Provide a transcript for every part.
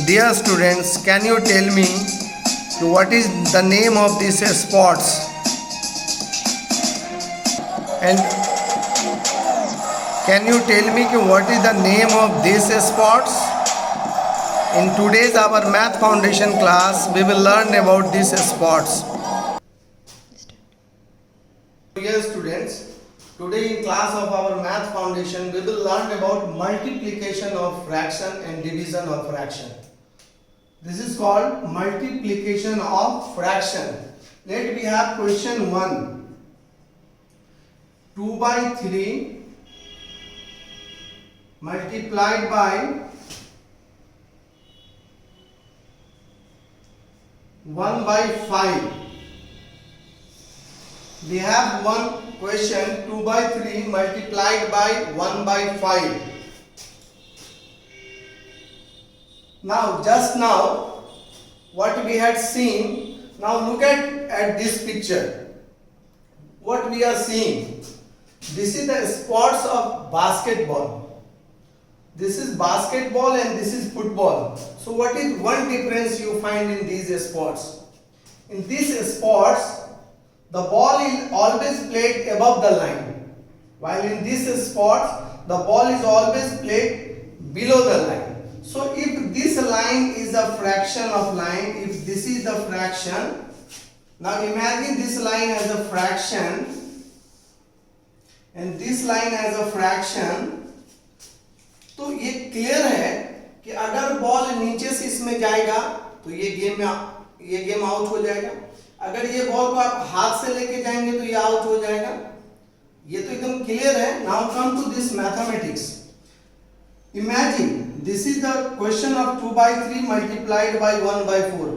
Dear students, can you tell me what is the name of these sports? And can you tell me what is the name of these sports? In today's our math foundation class, we will learn about these sports. Dear students, today in class of our math foundation, we will learn about multiplication of fraction and division of fraction. This is called multiplication of fraction. Let we have question 1. 2 by 3 multiplied by 1 by 5. We have one question 2 by 3 multiplied by 1 by 5. Now just now what we had seen, now look at this picture. What we are seeing, this is the sports of basketball. This is basketball and this is football. So what is one difference you find in these sports? In these sports, the ball is always played above the line, while in this sports, the ball is always played below the line. So if this line is a fraction of line, if this is the fraction, now imagine this line as a fraction and this line as a fraction, तो ये clear है कि अगर ball नीचे से इसमें जाएगा तो ये गेम आउट हो जाएगा। अगर ये बॉल को आप हाथ से लेके जाएंगे तो ये आउट हो जाएगा। ये तो एकदम क्लियर है। Now come to this mathematics. Imagine this is the question of 2 by 3 multiplied by 1 by 4।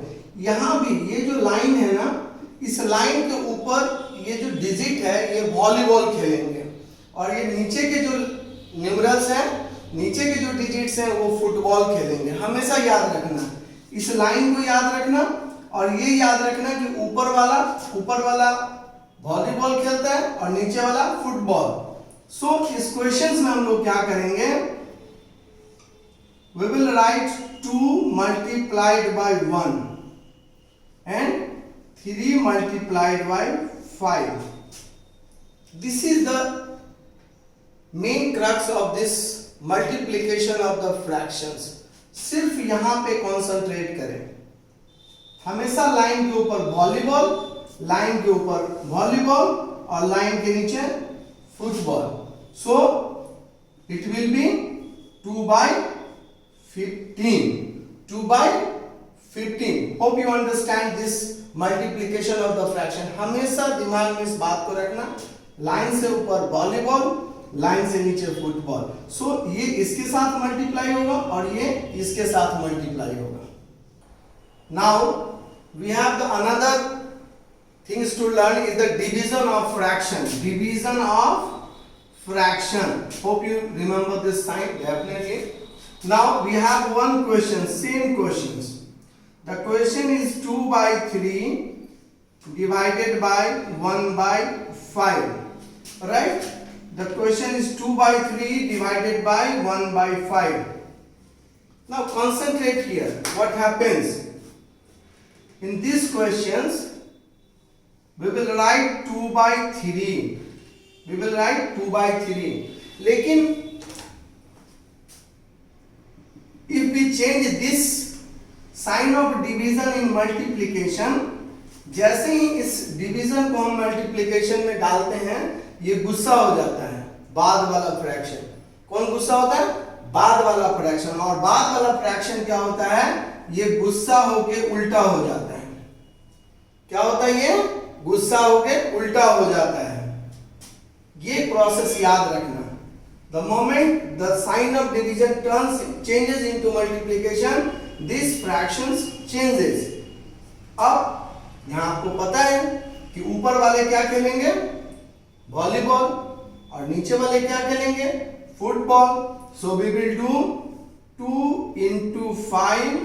यहाँ भी ये जो लाइन है ना, इस लाइन के ऊपर ये जो डिजिट है ये वॉलीबॉल खेलेंगे और ये नीचे के जो न्यूमरल्स हैं, नीचे के जो डिजिट्स हैं वो फुटबॉल खेलेंगे। हमेशा याद रखना, इस लाइन को याद रखना और ये याद रखना कि ऊपर वाला वॉलीबॉल खेलता है और नीचे वाला फुटबॉल। सो इस क्वेश्चंस में हम लोग क्या करेंगे, we will write 2 multiplied by 1 and 3 multiplied by 5. This is the main crux of this multiplication of the fractions. सिर्फ यहां पे कंसंट्रेट करें। हमेशा लाइन के ऊपर वॉलीबॉल, लाइन के ऊपर वॉलीबॉल और लाइन के नीचे football. So it will be 2 by 15. 2 by 15. Hope you understand this multiplication of the fraction. हमेशा दिमाग में इस बात को रखना, लाइन से ऊपर वॉलीबॉल, लाइन से नीचे फुटबॉल। सो ये इसके साथ मल्टीप्लाई होगा और ये इसके साथ मल्टीप्लाई होगा। Now we have the another things to learn is the division of fraction. Division of fraction, hope you remember this sign definitely. Now we have one question, same questions. The question is 2 by 3 divided by 1 by 5. Right? The question is 2 by 3 divided by 1 by 5. Now concentrate here. What happens? In these questions, we will write 2 by 3. We will write 2 by 3. लेकिन if we change this sign of division in multiplication, जैसे ही इस division को हम multiplication में डालते हैं ये गुस्सा हो जाता है, बाद वाला फ्रैक्शन। कौन गुस्सा होता है? बाद वाला फ्रैक्शन। और बाद वाला फ्रैक्शन क्या होता है? ये गुस्सा होके उल्टा हो जाता है। क्या होता है? ये गुस्सा होके उल्टा हो जाता है। ये प्रोसेस याद रखना। The moment the sign of division changes into multiplication, these fractions changes. अब यहाँ आपको पता है कि ऊपर वाले क्या खेलेंगे? वॉलीबॉल और नीचे वाले क्या खेलेंगे? Football. So we will do 2 into 5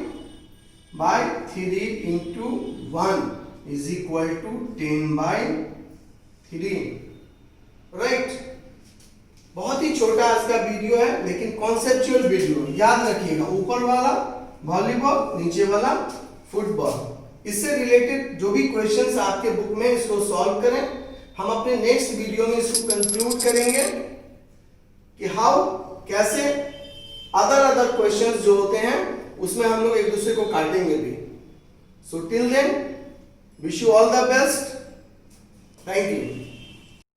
by 3 into 1 is equal to 10 by 3. Right? बहुत ही छोटा इसका वीडियो है लेकिन कॉन्सेप्चुअल वीडियो। याद रखिएगा, ऊपर वाला वॉलीबॉल, नीचे वाला फुटबॉल। इससे रिलेटेड जो भी क्वेश्चंस आपके बुक में, इसको सॉल्व करें। हम अपने नेक्स्ट वीडियो में इसको कंक्लूड करेंगे कि हाउ, कैसे अदर क्वेश्चंस जो होते हैं उसमें हम लोग एक दूसरे को काटेंगे भी। So till then, wish you all the best. Thank you.